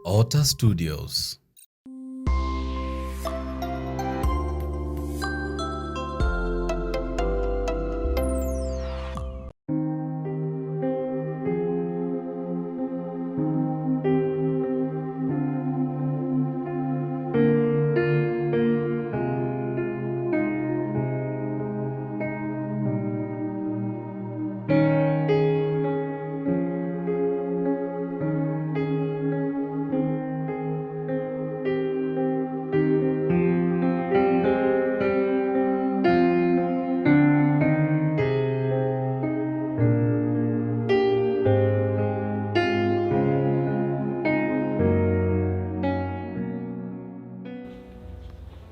Ota Studios.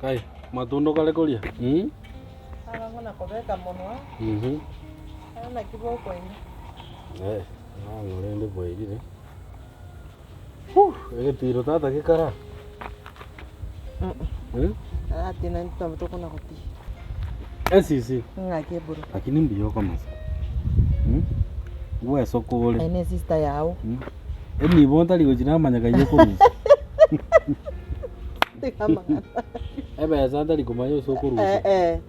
Kai, matundo kale kulia. Arangona kobeka monwa. Ana kiboko ine. Ngorende boyire. Ege tiro tata kikara. Ati na ntamto kuna koti. Si. Ngake buru. Lakini mbio kama sasa. Wewe sokole. Ene sister yao. Eni bonta liko jina manyaka yoko ni. Tikama. Ebe santa liko mayo sokoro.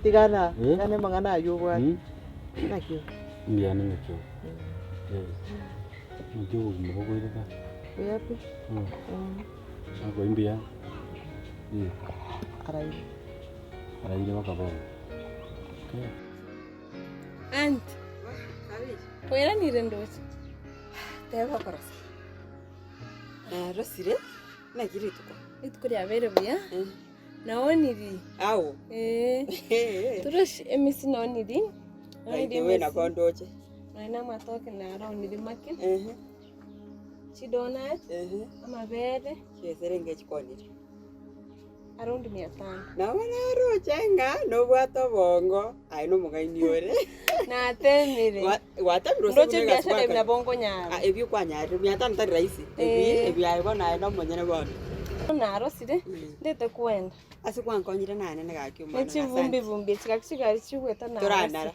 Tigana. Kane mangana yuwa. Nakio. Mbia ni ngakio. Ngakio mboko ile ka. Yapi? Ako imbia. Arai ile wakabona. Aunt. Poera ni rendochi. Teba korasa. Rosire na girituko. Itukuri abere bia. Naoniri. Awo. Turosh emisi naoniri. Wewe na kondoche. Naina matoke na raoniri make. Chidonat. Amabere. Cheserenge chikonire. Around 500. Na wana rochenga no bwato bongo. Ai no mugaini ore. Na temire. Watamiro ndoche biashara bila bongo nyara. Ebi kwa nyara. Miata ntari rahisi. Ebi ai bona no monyene bona. Na rosire. Ndete kwenda. Asikwa nkonyire nane ngakyo mwana. Nechi vumbi chikakishika chikweta na. Toranara.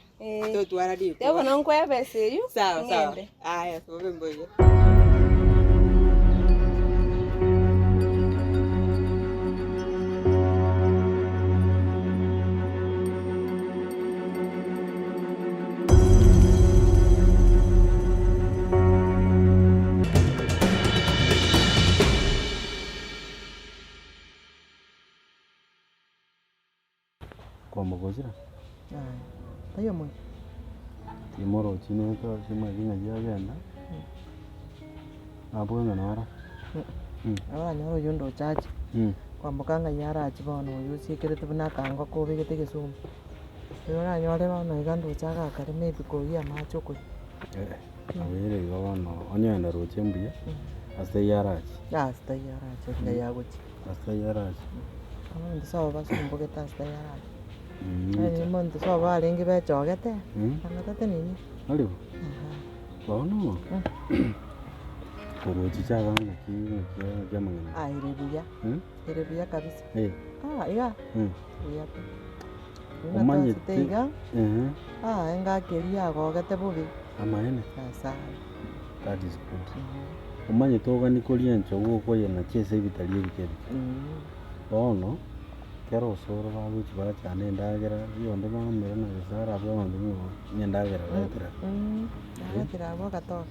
Totwara dito. Yabona nko yabese yu. Sawa. Aya, sobe mboyo. Kwa mogozira. Ayo mo. Timoro chine to chima kinga jagenda. Abona nara. Aba nyoro yondo chachi. Kwa mukanga yara achibono yusi kirete buna kango ko bigete gesum. Yora nyore bana igando chaga kare maybe ko ya machoko. Awere gono onyanda rochembia. Asta yarachi. Asta yarachi nga yagochi. Asta yarachi. Amo ndiso basi mbogeta asta yarachi. Ani monte so ba lengi be chogete. Angata nini? Alibu. Bono. Korochi chaga ngaki jamanga. Irebuya kabisa. Iga. Buya. Umanye tega. Enga keria gogete bubi. Amaene. Sasa. That is good. Umanye toga nikolia nchogo ko yena chese bitalie bikebe. Bono. Kero soro babu chibara cyane ndagera yonde bamere na bizara abo bandu nyandagera batira. Ndagera abo gato.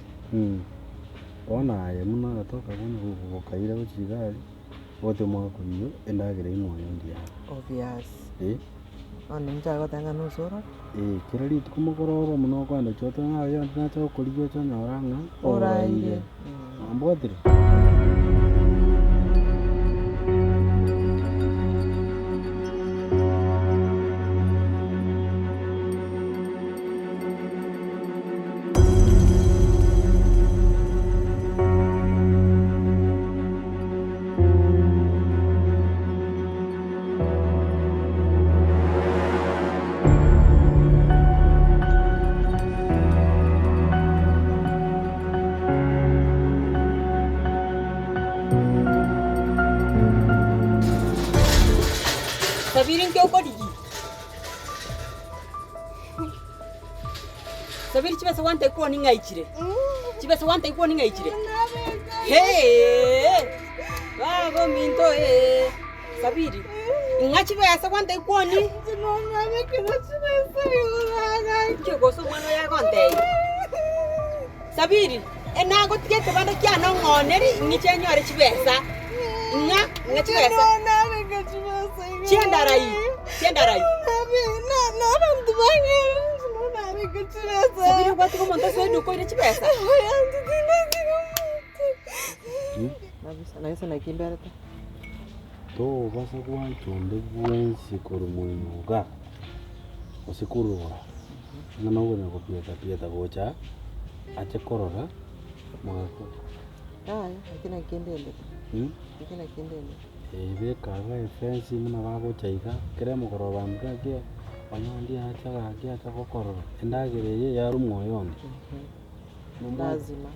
Ona ye muna gatoka bunu kaira uchigali. Bote mwa kunyo endagera ino yondia. Obvious. Ani mchago tanga no soro. Kirali tukumukoro muno kwanda choto ngayo ndacho kuliyo cho nyoranga. Oraire. Ambotire. Sabirin kyo ko digi. Sabir chibese wante ko ni ngaichire. Chibese wante ko ni ngaichire. Hey! go minto Sabiri. Ngachi besa kwante kwoni. Sinona mekira chibesa yoraga. Chego so mano ya konte. Sabiri, enago tigete banda kyano ngoneri ngichenyore chibesa. Nga chibesa. Sinona mekira chibesa. Chiendarai. Na bantu bange. Sinona mekira chibesa. Sabiri kwati kumonta swedu ko chibesa. Nabisa na kimberete. To basa kwanchonde bwensi kurumuinuga. Osikurura. Ngana wena kopieta gocha. Ache korora. Mwako. Akina kindende. Akina kindende. Ebe kaga fence muna bago chaiga. Kere mukoroba mkake. Wanyandi acha kokorora. Endagere yaru moyonde. Lazima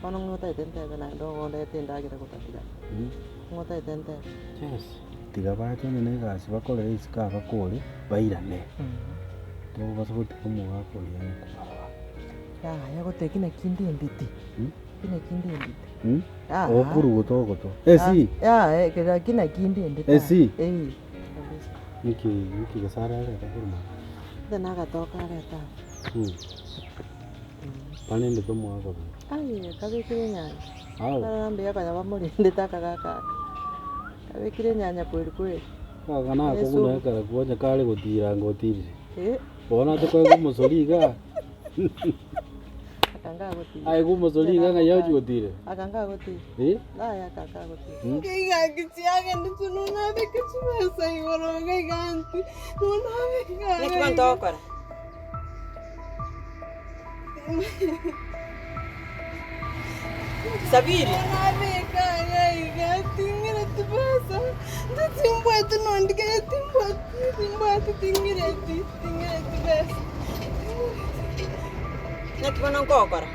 kono ngota itente na ndo ngonde tendagire kutatira ngota itente yes tiga bacho ne gasi bakore isika bakore bairane to basobote kumuga kuri ya gotekina kindenditi kina kindenditi okuru goto esi kira kina kindenditi esi niki gasara ya kuruma dana gatoka reta panende tomo ako kabikire nyanya narambia kanya bamurinde takagaka kabikire nyanya kweli kana akuguna kara kuonya kale gutira ngotiri bona to kwa musoriga akanga gutira ai musoriga nga yaji gutire akanga gutira ya kaka gutira ngiga kitsiage ndunona mekira chibesa yoraga ganti. Nona mekira. Nekwanto okora. Sabiri. Nekibona ngokora.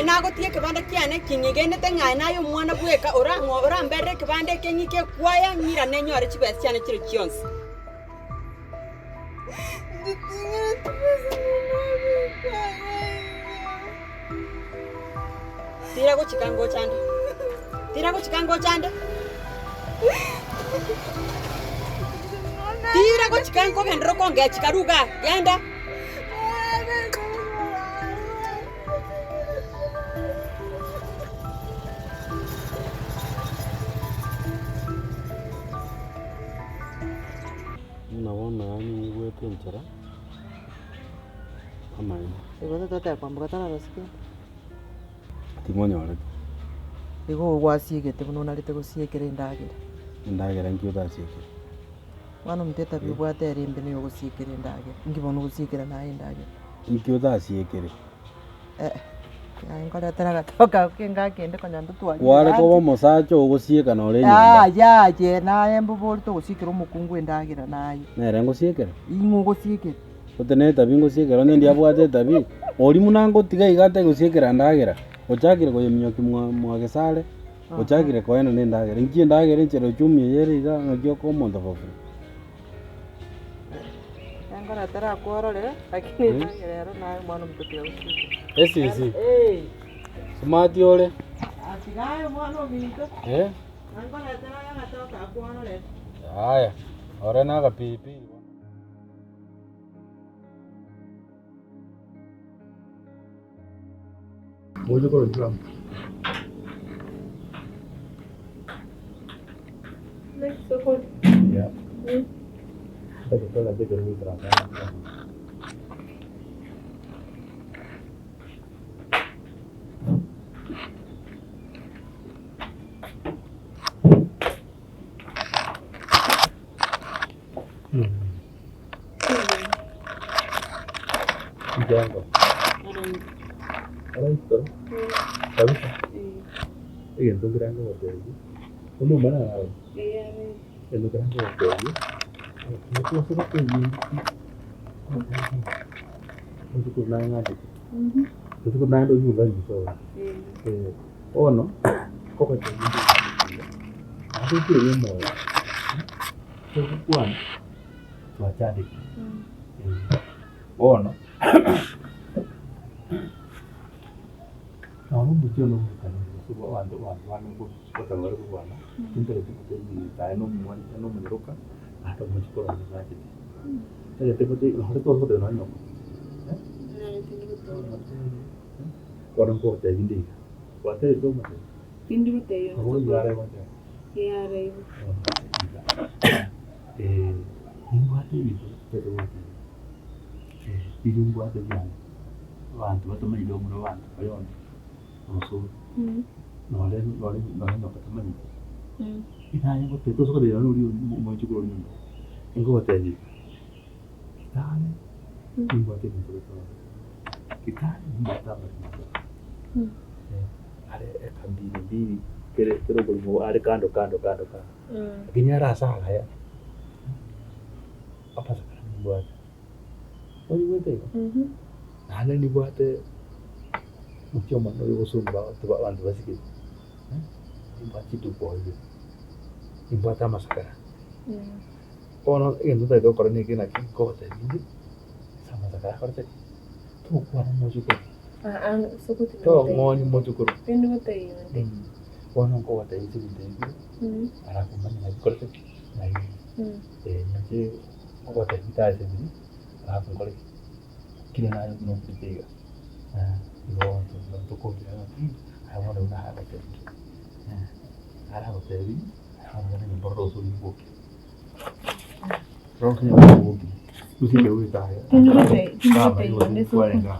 Inago tie kibanda kiane kinyigene tenga nayo mwana bweka ora mbere kibanda kenyike kwaya nyira nenyore chibesi cyane kiro cyonse. Tira kuchikango chande. Tira kuchikango gendro konge chikaruga. Yenda. Naona ani wewe nchara. Amaini. Ego tote kwambuka tana rosike. Timonyore. Ego gwasiegete buno narite gusiekere ndagera ngio thasieke. Mwana mteta bibwate rimbe ni gusiekere ndagera. Ngibona gusiekera naye ndagera. Ngio thasiekere. Ngora tara gatoka kinga kende konya ndutwa. Ware ko musacho ugusieka na ore nyumba. Ya je naye mbubori to gusiekera umukungu ndagera naye. Nere ngusiekera. Ingu gusiekera. Utene tabi ngusiekera ndi abwate tabi. Ori munango tiga igate gusiekera ndagera. Ochakire ko yemnyoki mwagesale. Ochakire ko eno ndagera. Ngie ndagera nchero chumi yeri ga ngio ko monda fofu. Ngora tara kuorore lakini ndagera naye mwana mtoto usiku. Esi. Smart yole. Asigaye mwana minto. Ngora tara ngatoka kuorore. Haya. Ora na ka pipi. Moja kwa drum. Next so Yeah. Kita lagi kerja terasa. Jangan. Ada itu. Tahu tak? Iya, itu kerana apa itu? Kamu mana? Iya. Itu kerana apa itu? Itu apa itu? Itu kurang ada. Itu kurang ada juga gitu. Oh no? Kok ada gitu? Aku tu yang mau. Itu kuan. Baca deh. Oh no? Kamu bukan lo kan? suba wandu kutawala kubwana intele ni taino mwan no mniruka hata mchukua na zaidi sasa tepote hata to to no orang ko ta vindi wate to mate Pindi mate yo. oh yare mate Yare. Ingwate itu pero wate ingwate yan wantu watama ilo mno wantu ayon so no le no patama ni itanya ko teto so ko de no ri mo chukuro ni ingwate ni kitane ingwate ni to kitane mbata ba are kambini mbili kere ko are kando kinyara sala ya apa sekarang buat oh itu ada ni buat macam mana yo sumba tu buat bantu sikit buat itu boy ni buat apa sekarang ono yang tu tadi kau ni kena kau tadi sama sekarang kau tadi tu kuat mau cukup Suku tu mau cukup Pindi mate yo. ono kau tadi itu arah kumanya lagi kau tadi lagi nanti kau tadi kita ada ni arah kau kila na no pitiga yo to ko ya I want to have it ara ho tevi ara ni borro su ni boki roho ni boki tu si le uita ya Pindi mate yo. kuarenga